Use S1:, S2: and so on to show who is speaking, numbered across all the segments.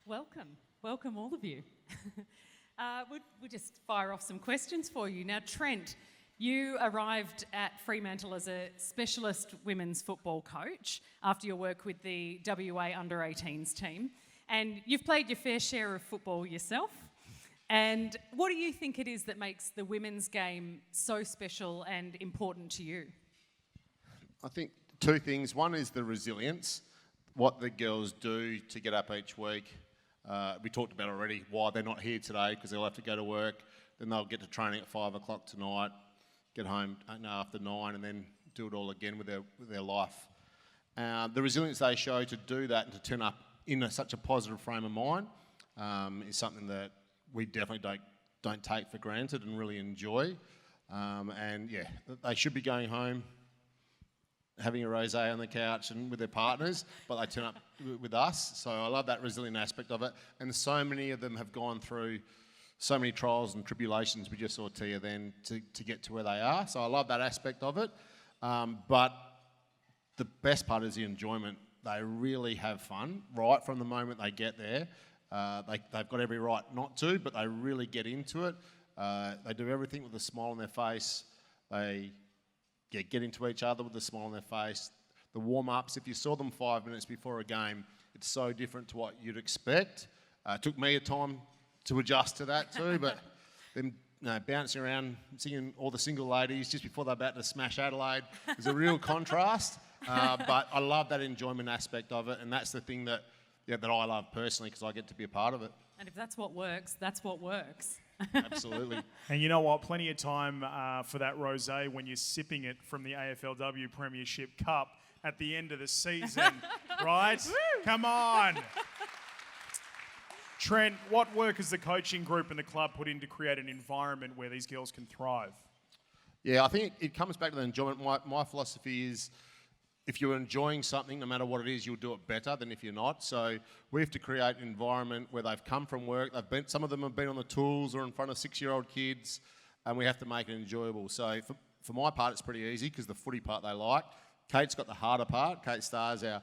S1: Welcome all of you. We'll just fire off some questions for you. Now, Trent, you arrived at Fremantle as a specialist women's football coach after your work with the WA under-18s team, and you've played your fair share of football yourself. And what do you think it is that makes the women's game so special and important to you?
S2: I think two things. One is the resilience, what the girls do to get up each week. We talked about already why they're not here today, because they'll have to go to work, then they'll get to training at 5 o'clock tonight, get home after 9, and then do it all again with their life. The resilience they show to do that and to turn up in such a positive frame of mind is something that we definitely don't take for granted and really enjoy. And yeah, they should be going home, having a rosé on the couch and with their partners, but they turn up with us. So I love that resilient aspect of it. And so many of them have gone through so many trials and tribulations. We just saw Tia then to get to where they are. So I love that aspect of it. But the best part is the enjoyment. They really have fun right from the moment they get there. They've got every right not to, but they really get into it. They do everything with a smile on their face. They get into each other with a smile on their face. The warm-ups, if you saw them 5 minutes before a game, it's so different to what you'd expect. It took me a time to adjust to that too, but them bouncing around, singing all the single ladies just before they're about to smash Adelaide is a real contrast. But I love that enjoyment aspect of it, and that's the thing that I love personally, because I get to be a part of it.
S1: And if that's what works, that's what works.
S2: Absolutely.
S3: And you know what? Plenty of time for that rosé when you're sipping it from the AFLW Premiership Cup at the end of the season, right? Come on. Trent, what work has the coaching group and the club put in to create an environment where these girls can thrive?
S2: Yeah, I think it comes back to the enjoyment. My philosophy is, if you're enjoying something, no matter what it is, you'll do it better than if you're not. So we have to create an environment where they've come from work. Some of them have been on the tools or in front of 6-year-old kids, and we have to make it enjoyable. So for my part, it's pretty easy, because the footy part they like. Kate's got the harder part. Kate Starr's our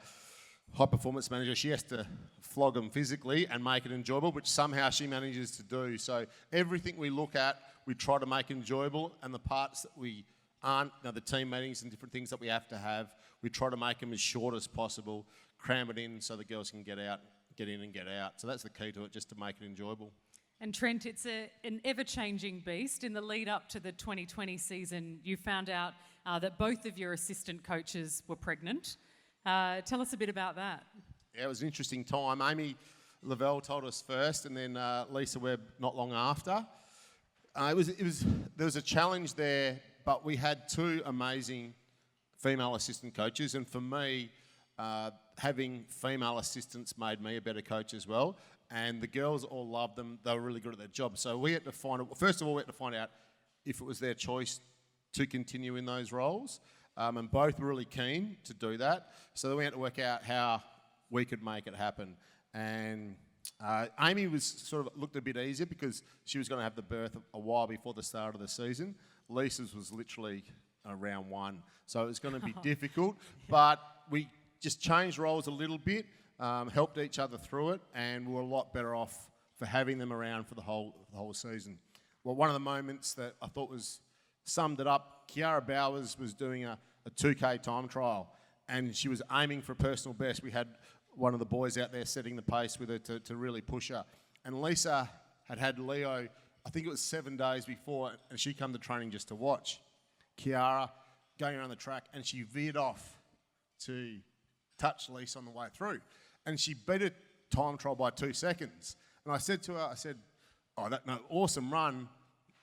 S2: high-performance manager. She has to flog them physically and make it enjoyable, which somehow she manages to do. So everything we look at, we try to make enjoyable, and the parts that we aren't, the team meetings and different things that we have to have, we try to make them as short as possible, cram it in so the girls can get in and get out. So that's the key to it, just to make it enjoyable.
S1: And Trent, it's an ever-changing beast. In the lead up to the 2020 season, you found out that both of your assistant coaches were pregnant. Tell us a bit about that.
S2: Yeah, it was an interesting time. Amy Lavelle told us first, and then Lisa Webb not long after. There was a challenge there, but we had two amazing female assistant coaches, and for me, having female assistants made me a better coach as well. And the girls all loved them. They were really good at their job. So we had to find out if it was their choice to continue in those roles. And both were really keen to do that. So then we had to work out how we could make it happen. And Amy was looked a bit easier, because she was going to have the birth a while before the start of the season. Lisa's was literally round 1. So it was going to be difficult. But we just changed roles a little bit, helped each other through it, and we were a lot better off for having them around for the whole season. Well, one of the moments that I thought summed it up, Kiara Bowers was doing a 2K time trial, and she was aiming for a personal best. We had one of the boys out there setting the pace with her to really push her. And Lisa had Leo, I think it was 7 days before, and she come to training just to watch Kiara going around the track, and she veered off to touch Lisa on the way through. And she beat a time trial by 2 seconds. And I said to her, awesome run.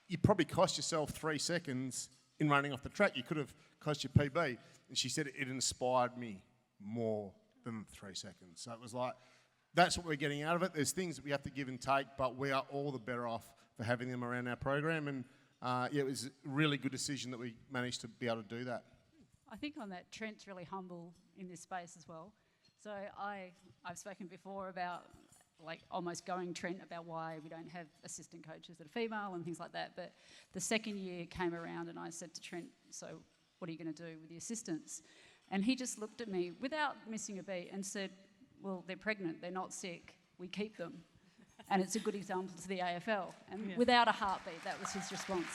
S2: You probably cost yourself 3 seconds in running off the track. You could have cost your PB. And she said it inspired me more than 3 seconds. So it was like, that's what we're getting out of it. There's things that we have to give and take, but we are all the better off for having them around our program. And it was a really good decision that we managed to be able to do that.
S4: I think on that, Trent's really humble in this space as well. So I've spoken before about almost going Trent about why we don't have assistant coaches that are female and things like that. But the second year came around and I said to Trent, so what are you going to do with the assistants? And he just looked at me without missing a beat and said, well, they're pregnant, they're not sick. we keep them. And it's a good example to the AFL. And
S1: Yeah.
S4: without a heartbeat, that was his response.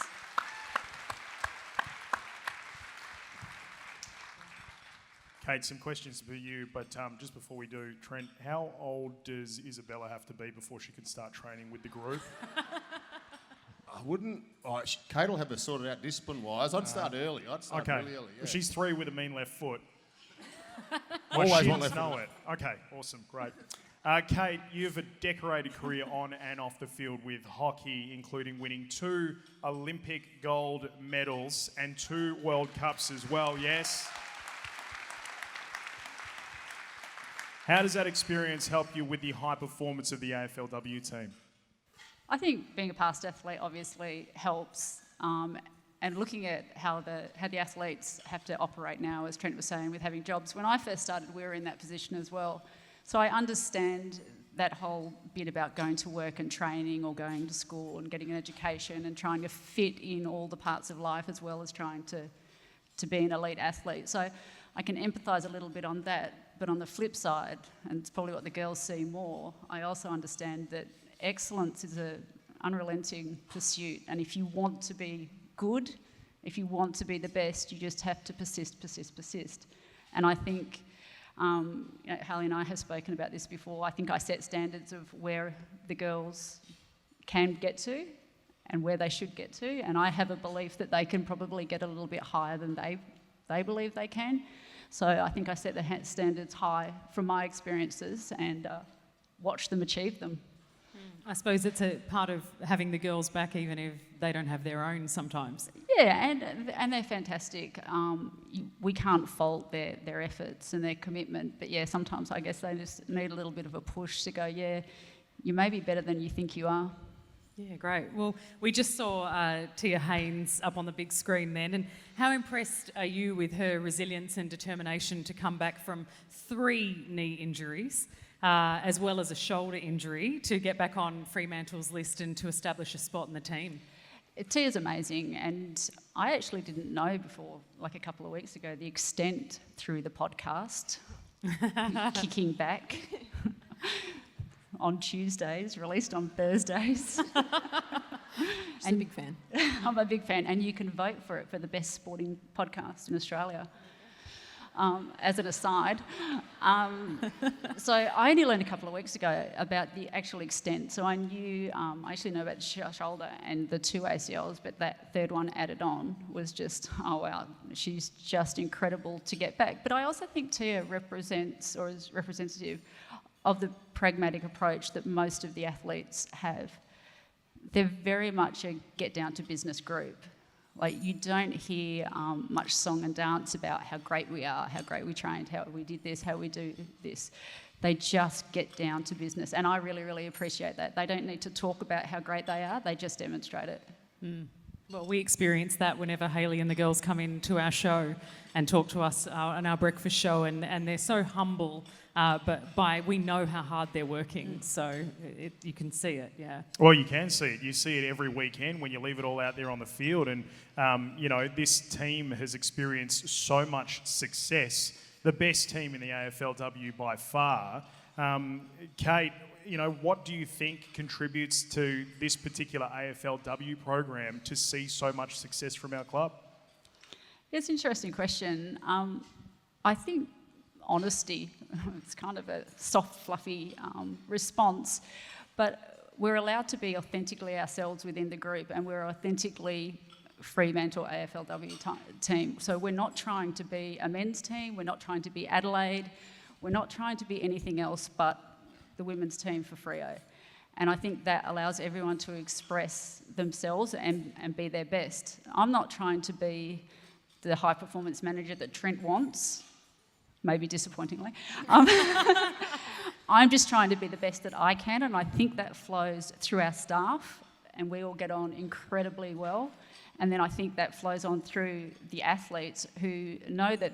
S3: Kate, some questions for you, but just before we do, Trent, how old does Isabella have to be before she can start training with the group?
S2: I wouldn't. Kate will have her sorted out discipline-wise. I'd start early. I'd start
S3: Okay.
S2: really early. Yeah.
S3: Well, she's 3 with a mean left foot.
S2: Always
S3: My
S2: want
S3: shins
S2: left
S3: know
S2: foot.
S3: it. Okay, awesome, great. Kate, you have a decorated career on and off the field with hockey, including winning 2 Olympic gold medals and 2 World Cups as well, yes? How does that experience help you with the high performance of the AFLW team?
S4: I think being a past athlete obviously helps, and looking at how the athletes have to operate now, as Trent was saying, with having jobs. When I first started, we were in that position as well. So I understand that whole bit about going to work and training or going to school and getting an education and trying to fit in all the parts of life as well as trying to be an elite athlete. So I can empathise a little bit on that. But on the flip side, and it's probably what the girls see more, I also understand that excellence is an unrelenting pursuit. And if you want to be good, if you want to be the best, you just have to persist, persist, persist. And I think, Hayley and I have spoken about this before, I think I set standards of where the girls can get to and where they should get to. And I have a belief that they can probably get a little bit higher than they believe they can. So I think I set the standards high from my experiences and watch them achieve them.
S1: I suppose it's a part of having the girls back even if they don't have their own sometimes.
S4: Yeah, and they're fantastic. We can't fault their efforts and their commitment, but yeah, sometimes I guess they just need a little bit of a push to go, yeah, you may be better than you think you are.
S1: Yeah, great. Well, we just saw Tia Haines up on the big screen then, and how impressed are you with her resilience and determination to come back from 3 knee injuries, as well as a shoulder injury, to get back on Fremantle's list and to establish a spot in the team?
S4: Tia's amazing, and I actually didn't know before, like a couple of weeks ago, the extent through the podcast, Kicking Back, on Tuesdays, released on Thursdays.
S5: She's a big fan.
S4: I'm a big fan, and you can vote for it for the best sporting podcast in Australia. As an aside, so I only learned a couple of weeks ago about the actual extent. So I knew, I actually know about the shoulder and the 2 ACLs, but that third one added on was just, oh wow, she's just incredible to get back. But I also think Tia represents, or is representative of the pragmatic approach that most of the athletes have. They're very much a get down to business group. Like, you don't hear much song and dance about how great we are, how great we trained, how we did this, how we do this. They just get down to business, and I really, really appreciate that. They don't need to talk about how great they are, they just demonstrate it.
S1: Well, we experience that whenever Hayley and the girls come into our show and talk to us on our breakfast show, and they're so humble, but we know how hard they're working, so you can see it, yeah.
S3: Well, you can see it. You see it every weekend when you leave it all out there on the field. And, this team has experienced so much success, the best team in the AFLW by far. Kate, what do you think contributes to this particular AFLW program to see so much success from our club?
S4: It's an interesting question. I think honesty, it's kind of a soft, fluffy response, but we're allowed to be authentically ourselves within the group, and we're authentically Fremantle AFLW team. So we're not trying to be a men's team, we're not trying to be Adelaide, we're not trying to be anything else but the women's team for Freo. And I think that allows everyone to express themselves and be their best. I'm not trying to be the high performance manager that Trent wants, maybe disappointingly. I'm just trying to be the best that I can, and I think that flows through our staff, and we all get on incredibly well. And then I think that flows on through the athletes who know that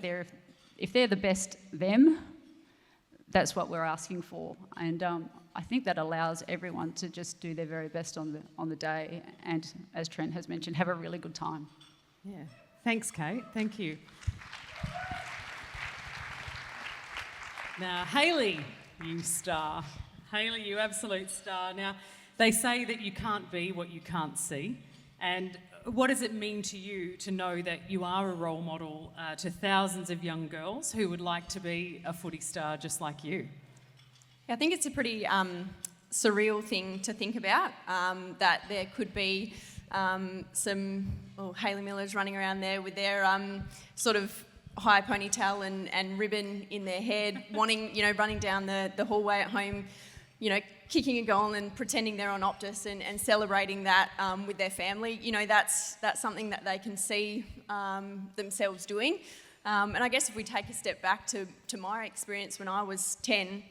S4: if they're the best them, that's what we're asking for. And I think that allows everyone to just do their very best on the day, and, as Trent has mentioned, have a really good time.
S1: Yeah. Thanks, Kate. Thank you. Now, Hayley, you star. Hayley, you absolute star. Now, they say that you can't be what you can't see. And what does it mean to you to know that you are a role model to thousands of young girls who would like to be a footy star just like you?
S6: I think it's a pretty surreal thing to think about, that there could be Hayley Millers running around there with their sort of high ponytail and ribbon in their head, wanting, running down the hallway at home, kicking a goal and pretending they're on Optus and celebrating that with their family. That's something that they can see themselves doing. And I guess if we take a step back to my experience when I was 10,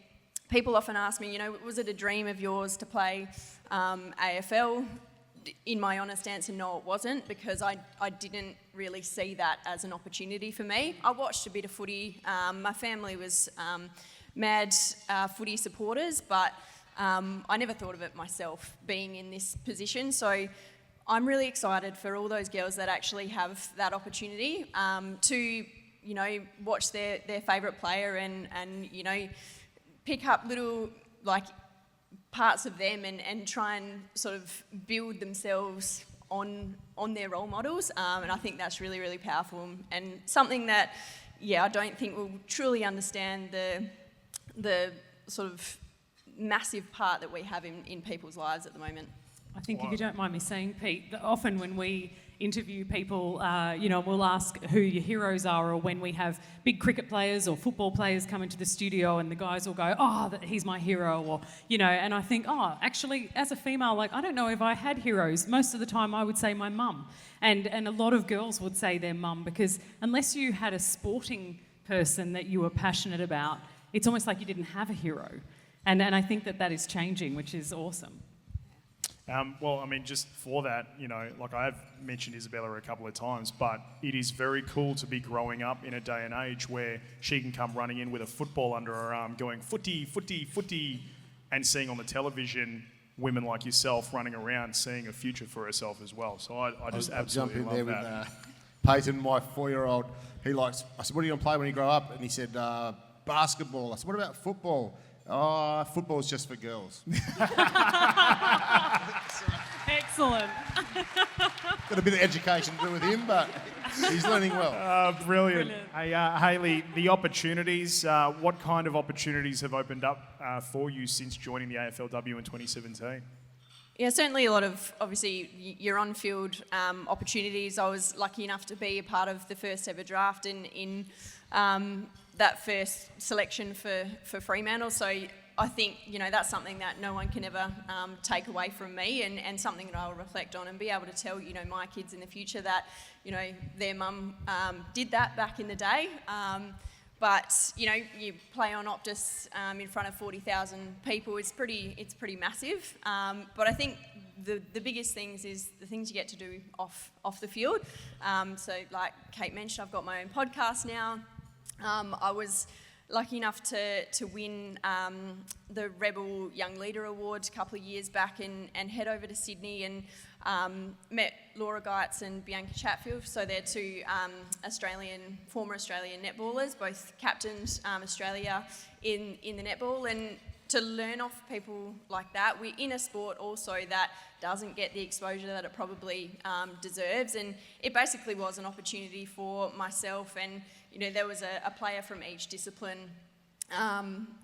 S6: people often ask me, was it a dream of yours to play AFL? In my honest answer, no, it wasn't, because I didn't really see that as an opportunity for me. I watched a bit of footy. My family was mad footy supporters, but I never thought of it myself being in this position. So I'm really excited for all those girls that actually have that opportunity to, watch their favourite player and pick up little, parts of them and try and sort of build themselves on their role models. And I think that's really, really powerful and something that, I don't think we'll truly understand the sort of massive part that we have in people's lives at the moment.
S1: I think if you don't mind me saying, Pete, that often when we interview people, we'll ask who your heroes are, or when we have big cricket players or football players come into the studio and the guys will go, he's my hero, or, and I think, actually, as a female, I don't know if I had heroes. Most of the time I would say my mum. And a lot of girls would say their mum, because unless you had a sporting person that you were passionate about, it's almost like you didn't have a hero. And I think that is changing, which is awesome.
S3: Just for that, I have mentioned Isabella a couple of times, but it is very cool to be growing up in a day and age where she can come running in with a football under her arm going footy, footy, footy, and seeing on the television women like yourself running around, seeing a future for herself as well. So I just absolutely love that.
S2: Jump in there with Peyton, my 4-year-old. I said, what are you going to play when you grow up? And he said, basketball. I said, what about football? Football's just for girls.
S1: Excellent.
S2: Got a bit of education to do with him, but he's learning well.
S3: Brilliant. Hey, Hayley, the opportunities, what kind of opportunities have opened up for you since joining the AFLW in 2017?
S6: Yeah, certainly a lot of, obviously, your on-field opportunities. I was lucky enough to be a part of the first ever draft in that first selection for Fremantle. So I think, that's something that no one can ever take away from me, and something that I'll reflect on and be able to tell, my kids in the future that, their mum did that back in the day. But, you play on Optus in front of 40,000 people. It's pretty massive. But I think the biggest things is the things you get to do off the field. So like Kate mentioned, I've got my own podcast now. I was lucky enough to win the Rebel Young Leader Award a couple of years back and head over to Sydney and met Laura Geitz and Bianca Chatfield. So they're two former Australian netballers, both captained Australia in the netball. And to learn off people like that, we're in a sport also that doesn't get the exposure that it probably deserves. And it basically was an opportunity for myself, and there was a player from each discipline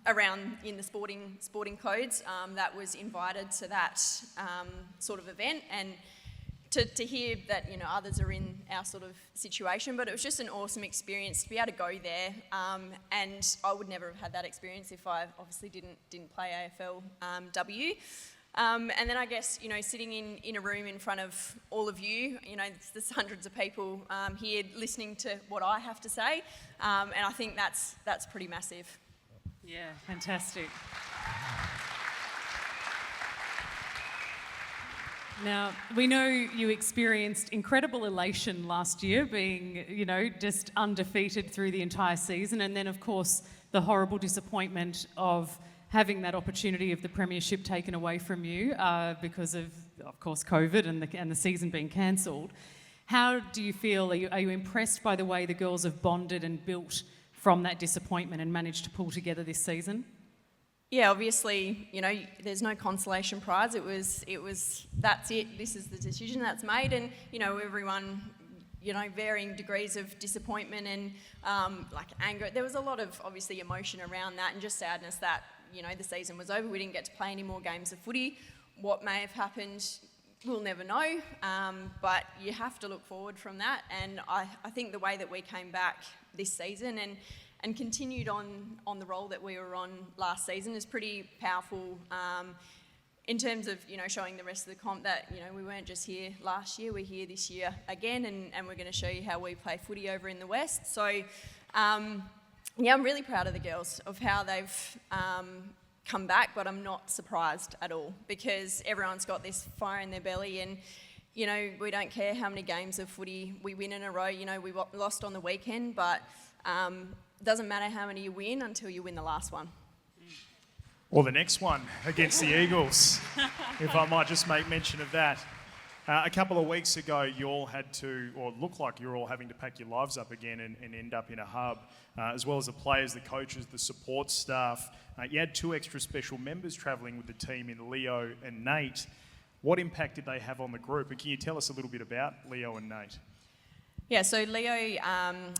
S6: around in the sporting codes that was invited to that sort of event, and to hear that others are in our sort of situation. But it was just an awesome experience to be able to go there, and I would never have had that experience if I obviously didn't play AFLW. And then I guess, sitting in a room in front of all of you, there's hundreds of people here listening to what I have to say, and I think that's pretty massive.
S1: Yeah, fantastic. Now, we know you experienced incredible elation last year, being, just undefeated through the entire season, and then, of course, the horrible disappointment of having that opportunity of the premiership taken away from you because of course, COVID and the season being cancelled. How do you feel? Are you impressed by the way the girls have bonded and built from that disappointment and managed to pull together this season?
S6: Yeah, obviously, there's no consolation prize. It was that's it. This is the decision that's made, and everyone, varying degrees of disappointment and anger. There was a lot of obviously emotion around that, and just sadness that the season was over. We didn't get to play any more games of footy. What may have happened, we'll never know. But you have to look forward from that, and I think the way that we came back this season and continued on the role that we were on last season is pretty powerful in terms of, showing the rest of the comp that, we weren't just here last year, we're here this year again, and we're going to show you how we play footy over in the West. So, I'm really proud of the girls, of how they've come back, but I'm not surprised at all, because everyone's got this fire in their belly, and we don't care how many games of footy we win in a row. We lost on the weekend, but doesn't matter how many you win until you win the last one.
S3: Or the next one against the Eagles, if I might just make mention of that. A couple of weeks ago, you all had to, or looked like you were all having to pack your lives up again and end up in a hub, as well as the players, the coaches, the support staff. You had 2 extra special members travelling with the team in Leo and Nate. What impact did they have on the group? And can you tell us a little bit about Leo and Nate?
S6: Yeah, so Leo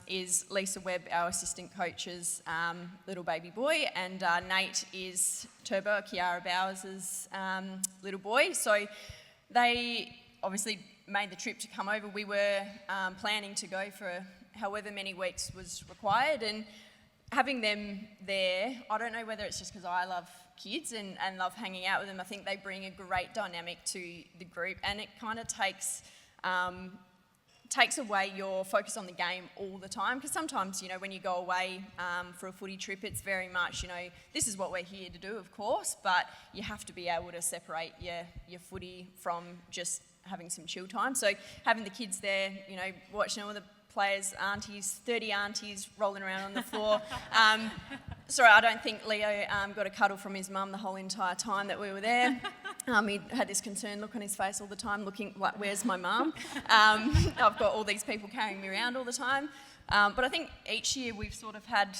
S6: is Lisa Webb, our assistant coach's little baby boy, and Nate is Turbo, Kiara Bowers' little boy. So they obviously made the trip to come over. We were planning to go for however many weeks was required, and having them there, I don't know whether it's just because I love kids and love hanging out with them. I think they bring a great dynamic to the group, and it kind of takes away your focus on the game all the time, because sometimes, when you go away for a footy trip, it's very much, this is what we're here to do, of course, but you have to be able to separate your footy from just having some chill time. So having the kids there, watching all the players, aunties, 30 aunties rolling around on the floor. Sorry, I don't think Leo got a cuddle from his mum the whole entire time that we were there. He had this concerned look on his face all the time, looking like, where's my mum? I've got all these people carrying me around all the time. But I think each year we've sort of had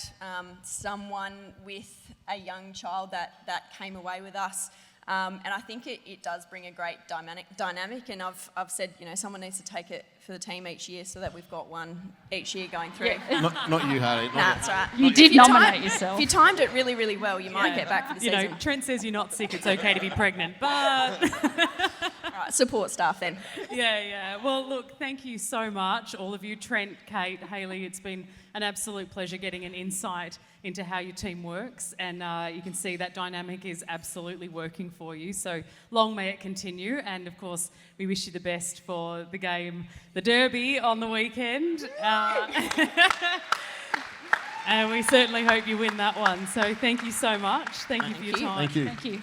S6: someone with a young child that came away with us. And I think it does bring a great dynamic, and I've said, someone needs to take it for the team each year, so that we've got one each year going through.
S4: Yeah.
S2: Not you, Hayley.
S6: That's right.
S4: You did nominate yourself.
S6: If you timed it really, really well, you might get back for the season.
S1: Trent says you're not sick, it's okay to be pregnant, but...
S6: All right, support staff then.
S1: Yeah. Well, look, thank you so much, all of you, Trent, Kate, Hayley. It's been an absolute pleasure getting an insight into how your team works, and you can see that dynamic is absolutely working for you. So long may it continue, and of course, we wish you the best for the game, the Derby, on the weekend. And we certainly hope you win that one. So thank you so much. Thank you for your time.
S2: Thank you.
S4: Thank you.